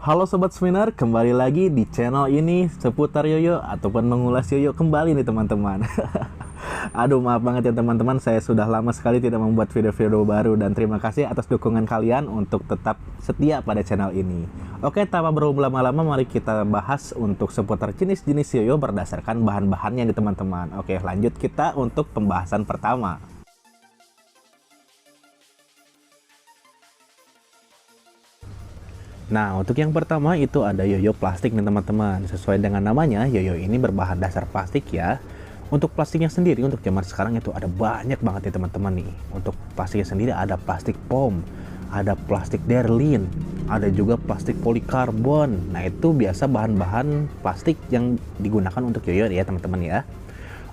Halo Sobat Seminar, kembali lagi di channel ini seputar yoyo ataupun mengulas yoyo kembali nih teman-teman. Aduh, maaf banget ya teman-teman, saya sudah lama sekali tidak membuat video-video baru dan terima kasih atas dukungan kalian untuk tetap setia pada channel ini. Oke, tanpa berlama-lama mari kita bahas untuk seputar jenis-jenis yoyo berdasarkan bahan-bahannya nih teman-teman. Oke, lanjut kita untuk pembahasan pertama. Nah, untuk yang pertama itu ada yoyo plastik nih teman-teman. Sesuai dengan namanya, yoyo ini berbahan dasar plastik ya. Untuk plastiknya sendiri, untuk zaman sekarang itu ada banyak banget nih teman-teman nih. Untuk plastiknya sendiri ada plastik foam, ada plastik derlin, ada juga plastik polikarbon. Nah, itu biasa bahan-bahan plastik yang digunakan untuk yoyo ya teman-teman ya.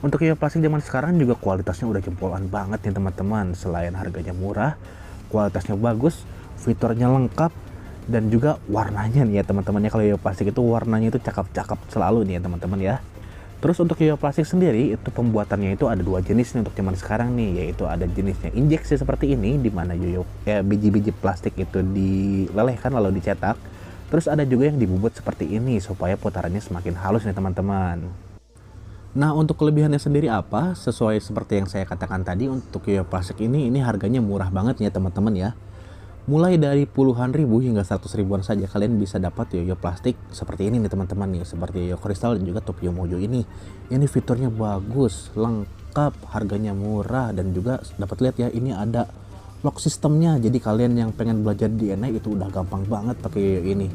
Untuk yoyo plastik zaman sekarang juga kualitasnya udah jempolan banget nih teman-teman. Selain harganya murah, kualitasnya bagus, fiturnya lengkap, dan juga warnanya nih ya teman-temannya. Kalau yoyo plastik itu warnanya itu cakep-cakep selalu nih ya teman-teman ya. Terus untuk yoyo plastik sendiri itu pembuatannya itu ada dua jenis nih untuk zaman sekarang nih, yaitu ada jenisnya injeksi seperti ini di mana yoyo biji-biji plastik itu dilelehkan lalu dicetak. Terus ada juga yang dibubut seperti ini supaya putarannya semakin halus nih teman-teman. Nah, untuk kelebihannya sendiri apa? Sesuai seperti yang saya katakan tadi, untuk yoyo plastik ini harganya murah banget ya teman-teman ya. Mulai dari puluhan ribu hingga 100 ribuan saja kalian bisa dapat yoyo plastik seperti ini nih teman-teman nih, seperti yoyo kristal dan juga Tokyo Mojo ini. Ini fiturnya bagus, lengkap, harganya murah, dan juga dapat lihat ya ini ada lock sistemnya. Jadi kalian yang pengen belajar DNA itu udah gampang banget pakai yoyo ini.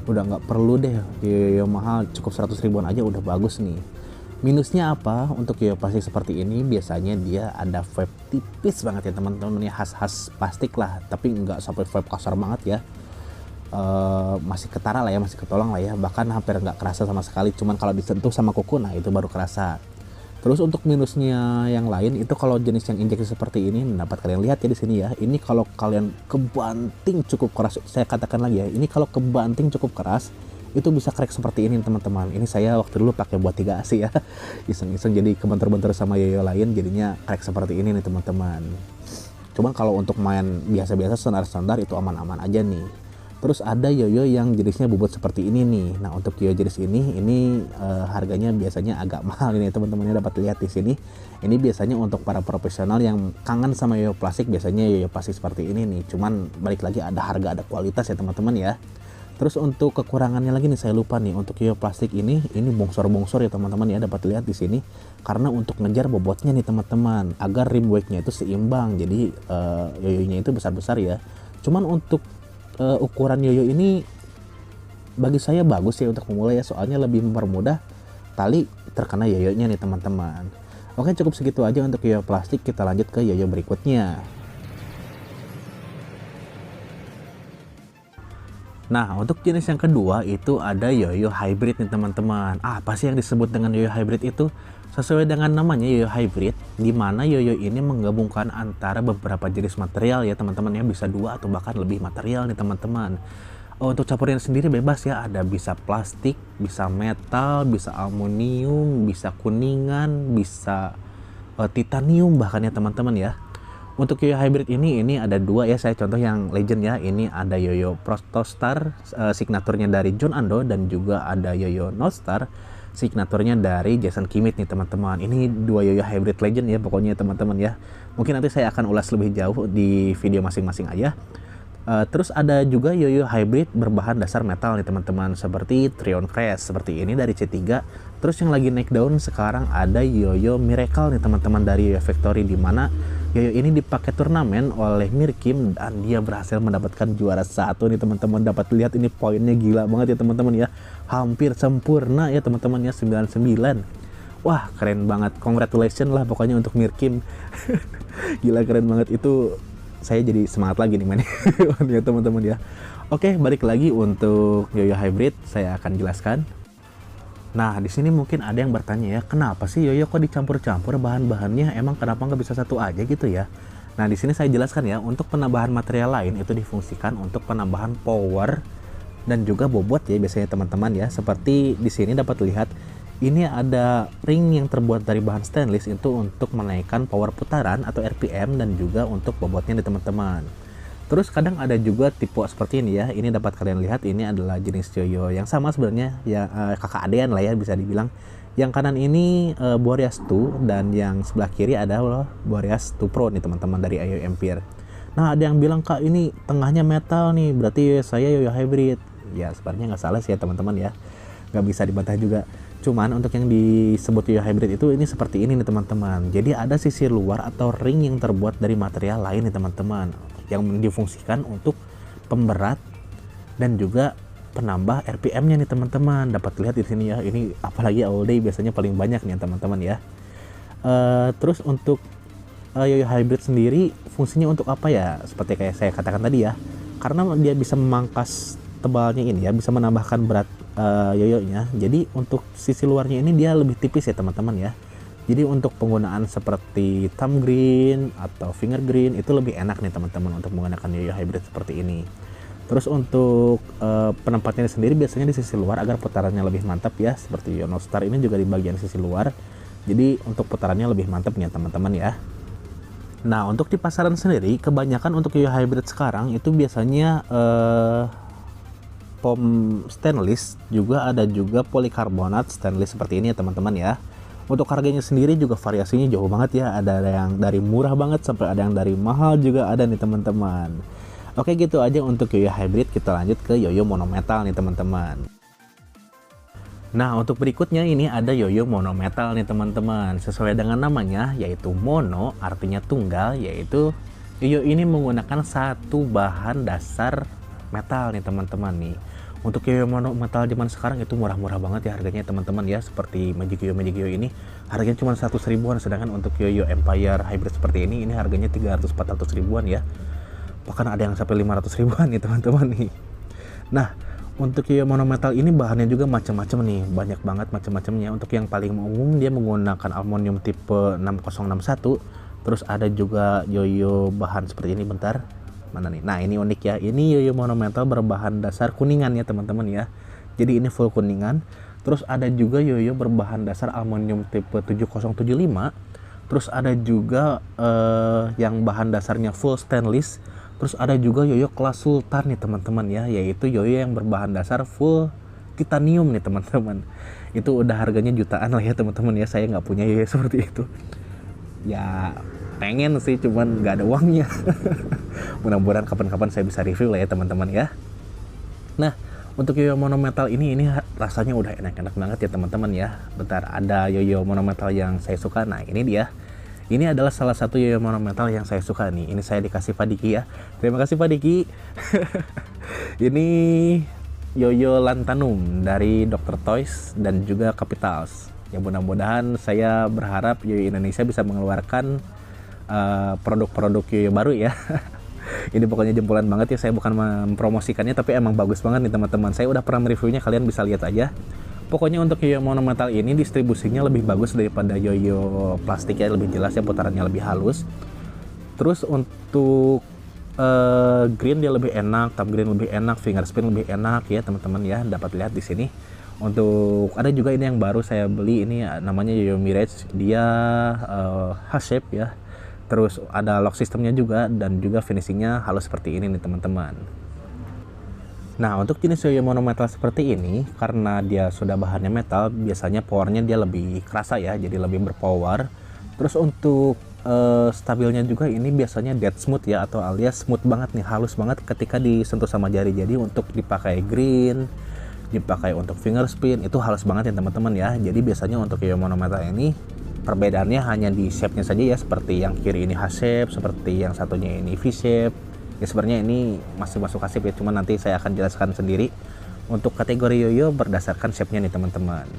Udah nggak perlu deh yoyo mahal, cukup 100 ribuan aja udah bagus nih. Minusnya apa? Untuk yoyo plastik seperti ini biasanya dia ada vape tipis banget ya teman-teman ya, khas-khas plastik lah, tapi nggak sampai vape kasar banget ya. Masih ketara lah ya, masih ketolong lah ya, bahkan hampir nggak kerasa sama sekali, cuman kalau disentuh sama kuku nah itu baru kerasa. Terus untuk minusnya yang lain itu kalau jenis yang injeksi seperti ini dapat kalian lihat ya di sini ya. Ini kalau kalian kebanting cukup keras, saya katakan lagi ya, ini kalau kebanting cukup keras itu bisa crack seperti ini teman-teman. Ini saya waktu dulu pakai buat 3 AC ya, iseng-iseng jadi kebentur-bentur sama yoyo lain jadinya crack seperti ini nih teman-teman. Cuman kalau untuk main biasa-biasa standar-standar itu aman-aman aja nih. Terus ada yoyo yang jenisnya bobot seperti ini nih. Nah, untuk yoyo jenis ini harganya biasanya agak mahal ini teman-temannya, dapat lihat di sini. Ini biasanya untuk para profesional yang kangen sama yoyo plastik, biasanya yoyo plastik seperti ini nih. Cuman balik lagi ada harga ada kualitas ya teman-teman ya. Terus untuk kekurangannya lagi nih saya lupa nih, untuk yoyo plastik ini bongsor-bongsor ya teman-teman ya, dapat lihat di sini. Karena untuk ngejar bobotnya nih teman-teman, agar rim weight-nya itu seimbang. Jadi yoyonya itu besar-besar ya. Cuman untuk ukuran yoyo ini bagi saya bagus ya untuk memulai ya, soalnya lebih mempermudah tali terkena yoyonya nih teman-teman. Oke, cukup segitu aja untuk yoyo plastik, kita lanjut ke yoyo berikutnya. Nah, untuk jenis yang kedua itu ada yoyo hybrid nih teman-teman. Apa sih yang disebut dengan yoyo hybrid itu? Sesuai dengan namanya yoyo hybrid, di mana yoyo ini menggabungkan antara beberapa jenis material ya teman-teman ya, bisa 2 atau bahkan lebih material nih teman-teman. Untuk campurannya sendiri bebas ya, ada bisa plastik, bisa metal, bisa aluminium, bisa kuningan, bisa titanium bahkan ya teman-teman ya. Untuk yoyo hybrid ini ada 2 ya, saya contoh yang legend ya. Ini ada yoyo Protostar, signaturnya dari John Ando, dan juga ada yoyo Northstar, signaturnya dari Jason Kimmich nih teman-teman. Ini 2 yoyo hybrid legend ya pokoknya teman-teman ya. Mungkin nanti saya akan ulas lebih jauh di video masing-masing aja. Terus ada juga yoyo hybrid berbahan dasar metal nih teman-teman, seperti Trion Crest seperti ini dari C3. Terus yang lagi naik daun sekarang ada yoyo Miracle nih teman-teman dari Yoyo Factory, di mana yoyo ini dipakai turnamen oleh Mirkim dan dia berhasil mendapatkan juara 1 nih teman-teman. Dapat lihat ini poinnya gila banget ya teman-teman ya, hampir sempurna ya teman-teman ya, 99. Wah, keren banget, congratulations lah pokoknya untuk Mirkim. Gila, keren banget itu. Saya jadi semangat lagi nih main ya teman-teman ya. Oke, balik lagi untuk yoyo hybrid saya akan jelaskan. Nah, di sini mungkin ada yang bertanya ya, kenapa sih yoyo kok dicampur-campur bahan-bahannya? Emang kenapa nggak bisa satu aja gitu ya? Nah, di sini saya jelaskan ya, untuk penambahan material lain itu difungsikan untuk penambahan power dan juga bobot ya biasanya teman-teman ya. Seperti di sini dapat lihat ini ada ring yang terbuat dari bahan stainless itu untuk menaikkan power putaran atau RPM dan juga untuk bobotnya nih teman-teman. Terus kadang ada juga tipe seperti ini ya. Ini dapat kalian lihat, ini adalah jenis yoyo yang sama sebenarnya ya, kakak adean lah ya bisa dibilang. Yang kanan ini Boreas 2 dan yang sebelah kiri adalah Boreas 2 Pro nih teman-teman dari Yoyo Empire. Nah ada yang bilang, kak ini tengahnya metal nih, berarti saya yoyo hybrid. Ya sebenarnya nggak salah sih ya teman-teman ya, nggak bisa dibantah juga. Cuman untuk yang disebut yoyo hybrid itu ini seperti ini nih teman-teman. Jadi ada sisi luar atau ring yang terbuat dari material lain nih teman-teman, yang difungsikan untuk pemberat dan juga penambah RPM-nya nih teman-teman. Dapat lihat di sini ya. Ini apalagi all day biasanya paling banyak nih teman-teman ya. Terus untuk yoyo hybrid sendiri fungsinya untuk apa ya? Seperti kayak saya katakan tadi ya, karena dia bisa memangkas tebalnya ini ya, bisa menambahkan berat yoyonya. Jadi untuk sisi luarnya ini dia lebih tipis ya teman-teman ya. Jadi untuk penggunaan seperti thumb green atau finger green itu lebih enak nih teman-teman untuk menggunakan yoyo hybrid seperti ini. Terus untuk penempatannya sendiri biasanya di sisi luar agar putarannya lebih mantap ya, seperti Yono Star ini juga di bagian sisi luar. Jadi untuk putarannya lebih mantap nih teman-teman ya. Nah untuk di pasaran sendiri kebanyakan untuk yoyo hybrid sekarang itu biasanya pom stainless, juga ada juga polikarbonat stainless seperti ini ya teman-teman ya. Untuk harganya sendiri juga variasinya jauh banget ya, ada yang dari murah banget sampai ada yang dari mahal juga ada nih teman-teman. Oke gitu aja untuk yoyo hybrid, kita lanjut ke yoyo monometal nih teman-teman. Nah untuk berikutnya ini ada yoyo monometal nih teman-teman. Sesuai dengan namanya yaitu mono, artinya tunggal, yaitu yoyo ini menggunakan satu bahan dasar metal nih teman-teman nih. Untuk yoyo monometal zaman sekarang itu murah-murah banget ya harganya teman-teman ya. Seperti Magic Yoyo ini harganya cuma 100 ribuan, sedangkan untuk yoyo Empire hybrid seperti ini harganya 300-400 ribuan ya. Bahkan ada yang sampai 500 ribuan nih teman-teman nih. Nah untuk yoyo monometal ini bahannya juga macam-macam nih, banyak banget macam-macamnya. Untuk yang paling umum dia menggunakan aluminium tipe 6061. Terus ada juga yoyo bahan seperti ini, bentar mana nih. Nah ini unik ya, ini yoyo monometal berbahan dasar kuningan ya teman-teman ya. Jadi ini full kuningan. Terus ada juga yoyo berbahan dasar aluminium tipe 7075. Terus ada juga yang bahan dasarnya full stainless. Terus ada juga yoyo kelas Sultan nih teman-teman ya, yaitu yoyo yang berbahan dasar full titanium nih teman-teman. Itu udah harganya jutaan lah ya teman-teman ya. Saya nggak punya yoyo seperti itu. Ya pengen sih, cuman nggak ada uangnya. Mudah-mudahan kapan-kapan saya bisa review lah ya teman-teman ya. Nah untuk yoyo monometal ini rasanya udah enak-enak banget ya teman-teman ya. Bentar, ada yoyo monometal yang saya suka. Nah ini dia. Ini adalah salah satu yoyo monometal yang saya suka nih. Ini saya dikasih Pak Diki ya. Terima kasih Pak Diki. Ini yoyo Lantanum dari Dr. Toys dan juga Capitals. Ya mudah-mudahan saya berharap yoyo Indonesia bisa mengeluarkan produk-produk yoyo baru ya. Ini pokoknya jempolan banget ya. Saya bukan mempromosikannya, tapi emang bagus banget nih teman-teman. Saya udah pernah reviewnya, kalian bisa lihat aja. Pokoknya untuk yoyo monometal ini distribusinya lebih bagus daripada yoyo plastik ya, lebih jelas ya, putarannya lebih halus. Terus untuk green dia lebih enak, thumb green lebih enak, finger spin lebih enak ya teman-teman ya. Dapat lihat di sini. Untuk ada juga ini yang baru saya beli, ini namanya yoyo Mirage, dia H-shape ya. Terus ada lock sistemnya juga dan juga finishingnya halus seperti ini nih teman-teman. Nah untuk jenis yoyo monometal seperti ini, karena dia sudah bahannya metal, biasanya powernya dia lebih kerasa ya, jadi lebih berpower. Terus untuk stabilnya juga ini biasanya dead smooth ya, atau alias smooth banget nih, halus banget ketika disentuh sama jari. Jadi untuk dipakai green, dipakai untuk finger spin itu halus banget ya teman-teman ya. Jadi biasanya untuk yoyo monometal ini perbedaannya hanya di shape-nya saja ya, seperti yang kiri ini H-shape, seperti yang satunya ini V-shape. Ya sebenarnya ini masih masuk H-shape ya, cuman nanti saya akan jelaskan sendiri untuk kategori yoyo berdasarkan shape-nya nih teman-teman.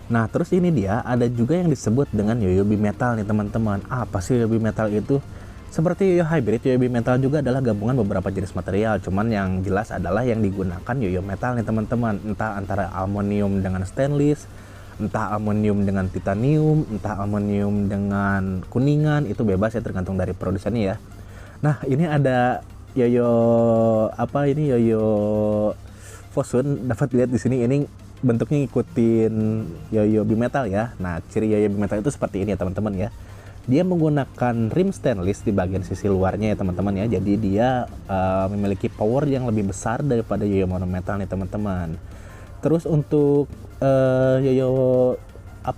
Nah terus ini dia, ada juga yang disebut dengan yoyo bimetal nih teman-teman. Apa sih yoyo bimetal itu? Seperti yoyo hybrid, yoyo bimetal juga adalah gabungan beberapa jenis material. Cuman yang jelas adalah yang digunakan yoyo metal nih teman-teman. Entah antara aluminium dengan stainless, entah aluminium dengan titanium, entah aluminium dengan kuningan, itu bebas ya, tergantung dari produsennya ya. Nah ini ada yoyo apa ini, yoyo Fosun. Dapat lihat di sini, ini bentuknya ngikutin yoyo bimetal ya. Nah ciri yoyo bimetal itu seperti ini ya teman-teman ya. Dia menggunakan rim stainless di bagian sisi luarnya ya teman-teman ya. Jadi dia memiliki power yang lebih besar daripada yoyo monometal nih teman-teman. Terus untuk yoyo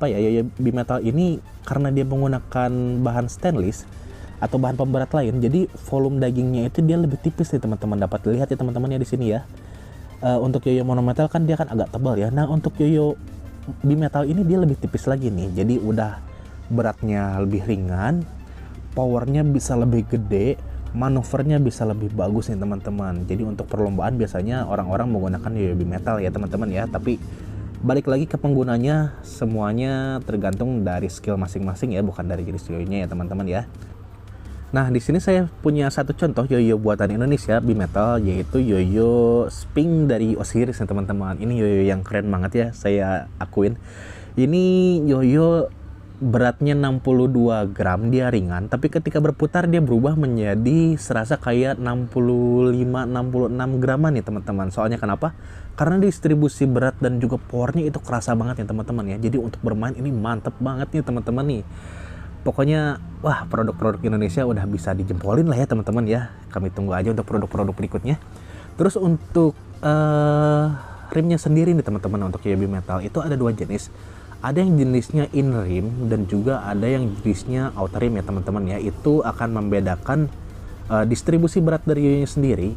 yoyo bimetal ini karena dia menggunakan bahan stainless atau bahan pemberat lain, jadi volume dagingnya itu dia lebih tipis nih teman-teman. Dapat dilihat ya teman-teman ya di sini ya. Untuk yoyo monometal kan dia kan agak tebal ya. Nah untuk yoyo bimetal ini dia lebih tipis lagi nih. Jadi udah beratnya lebih ringan, powernya bisa lebih gede, manuvernya bisa lebih bagus nih teman-teman. Jadi untuk perlombaan biasanya orang-orang menggunakan yoyo bimetal ya teman-teman ya. Tapi balik lagi ke penggunanya, semuanya tergantung dari skill masing-masing ya, bukan dari jenis yoyonya ya teman-teman ya. Nah, di sini saya punya satu contoh yoyo buatan Indonesia bimetal, yaitu yoyo Sping dari Osiris ya teman-teman. Ini yoyo yang keren banget ya, saya akuin. Ini yoyo beratnya 62 gram, dia ringan, tapi ketika berputar dia berubah menjadi serasa kayak 65-66 graman nih teman-teman. Soalnya kenapa? Karena distribusi berat dan juga powernya itu kerasa banget ya teman-teman ya. Jadi untuk bermain ini mantep banget nih teman-teman nih. Pokoknya, wah, produk-produk Indonesia udah bisa dijempolin lah ya teman-teman ya. Kami tunggu aja untuk produk-produk berikutnya. Terus untuk rimnya sendiri nih teman-teman, untuk yoyo bimetal itu ada dua jenis. Ada yang jenisnya in rim dan juga ada yang jenisnya outer rim ya teman-teman ya. Itu akan membedakan distribusi berat dari yoyonya sendiri.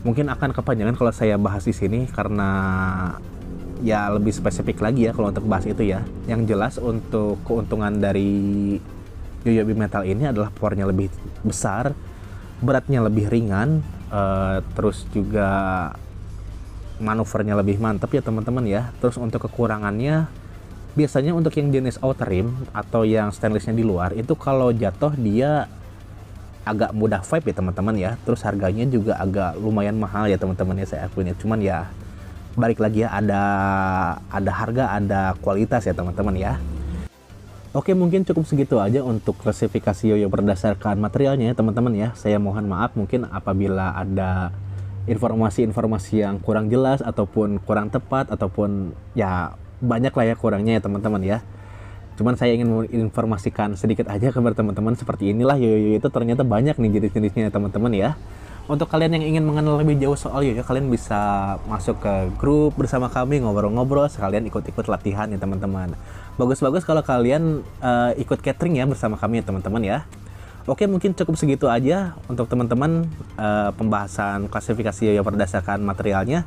Mungkin akan kepanjangan kalau saya bahas di sini karena ya lebih spesifik lagi ya kalau untuk bahas itu ya. Yang jelas untuk keuntungan dari yoyo bimetal ini adalah powernya lebih besar, beratnya lebih ringan, terus juga manuvernya lebih mantap ya teman-teman ya. Terus untuk kekurangannya, biasanya untuk yang jenis outer rim atau yang stainlessnya di luar itu kalau jatuh dia agak mudah vibe ya teman-teman ya. Terus harganya juga agak lumayan mahal ya teman-teman ya, saya akuin ya. Cuman ya balik lagi ya, ada harga, ada kualitas ya teman-teman ya. Oke, mungkin cukup segitu aja untuk klasifikasi yoyo berdasarkan materialnya ya teman-teman ya. Saya mohon maaf mungkin apabila ada informasi-informasi yang kurang jelas ataupun kurang tepat ataupun ya banyak lah ya kurangnya ya teman-teman ya. Cuman saya ingin menginformasikan sedikit aja kepada teman-teman, seperti inilah yoyo itu ternyata banyak nih jenis-jenisnya ya teman-teman ya. Untuk kalian yang ingin mengenal lebih jauh soal yoyo, kalian bisa masuk ke grup bersama kami, ngobrol-ngobrol, sekalian ikut-ikut latihan ya teman-teman. Bagus-bagus kalau kalian ikut catering ya bersama kami ya teman-teman ya. Oke, mungkin cukup segitu aja untuk teman-teman pembahasan klasifikasi yoyo berdasarkan materialnya.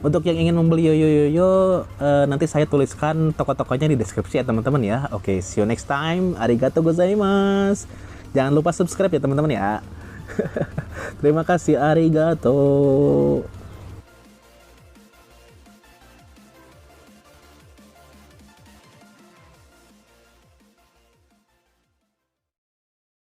Untuk yang ingin membeli yoyo, nanti saya tuliskan toko-tokonya di deskripsi ya teman-teman ya. Oke, see you next time. Arigatou gozaimasu. Jangan lupa subscribe ya teman-teman ya. Terima kasih, arigato.